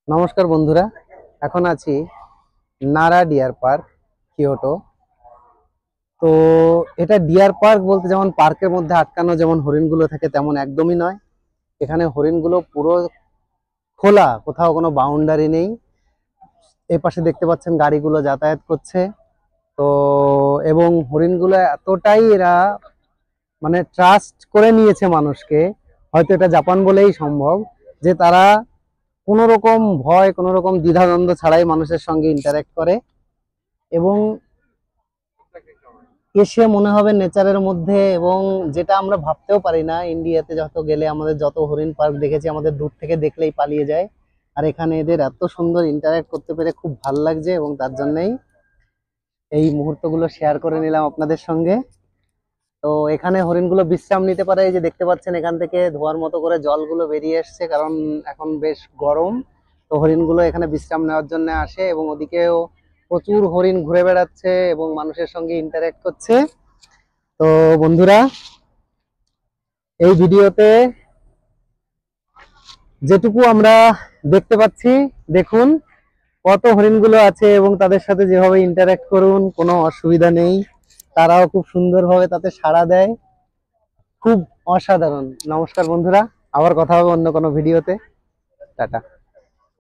নমস্কার বন্ধুরা, এখন আছি নারা ডিয়ার পার্ক, কিয়োটো। তো এটা ডিয়ার পার্ক বলতে যেমন পার্কের মধ্যে আটকানো যেমন হরিণগুলো থাকে তেমন একদমই নয়। এখানে হরিণগুলো পুরো খোলা, কোথাও কোনো বাউন্ডারি নেই। এই পাশে দেখতে পাচ্ছেন গাড়িগুলো যাতায়াত করছে। তো এবং হরিণগুলো এতটাই এরা মানে ট্রাস্ট করে নিয়েছে মানুষকে, হয়তো এটা জাপান বলেই সম্ভব, যে তারা কোনো রকম ভয়, কোনো রকম দ্বিধাদ্বন্দ্ব ছাড়াই মানুষের সঙ্গে ইন্টারঅ্যাক্ট করে। এবং এসে মনে হবে নেচারের মধ্যে, এবং যেটা আমরা ভাবতেও পারি না। ইন্ডিয়াতে যত গেলে আমাদের যত হরিণ পার্ক দেখেছি, আমাদের দূর থেকে দেখলেই পালিয়ে যায়। আর এখানে এদের এত সুন্দর ইন্টারঅ্যাক্ট করতে পেরে খুব ভালো লাগছে, এবং তার জন্যই এই মুহূর্তগুলো শেয়ার করে নিলাম আপনাদের সঙ্গে। তো এখানে হরিণগুলো বিশ্রাম নিতে পারে। এই যে দেখতে পাচ্ছেন এখান থেকে ধোয়ার মতো করে জলগুলো বেরিয়ে এসছে, কারণ এখন বেশ গরম। তো হরিণগুলো এখানে বিশ্রাম নেওয়ার জন্য আসে, এবং ওদিকেও প্রচুর হরিণ ঘুরে বেড়াচ্ছে এবং মানুষের সঙ্গে ইন্টারঅ্যাক্ট করছে। তো বন্ধুরা, এই ভিডিওতে যেটুকু আমরা দেখতে পাচ্ছি, দেখুন কত হরিণগুলো আছে এবং তাদের সাথে যেভাবে ইন্টারঅ্যাক্ট করুন, কোনো অসুবিধা নেই। তারাও খুব সুন্দরভাবে তাতে সাড়া দেয়। খুব অসাধারণ। নমস্কার বন্ধুরা, আবার কথা হবে অন্য কোনো ভিডিওতে। টাটা।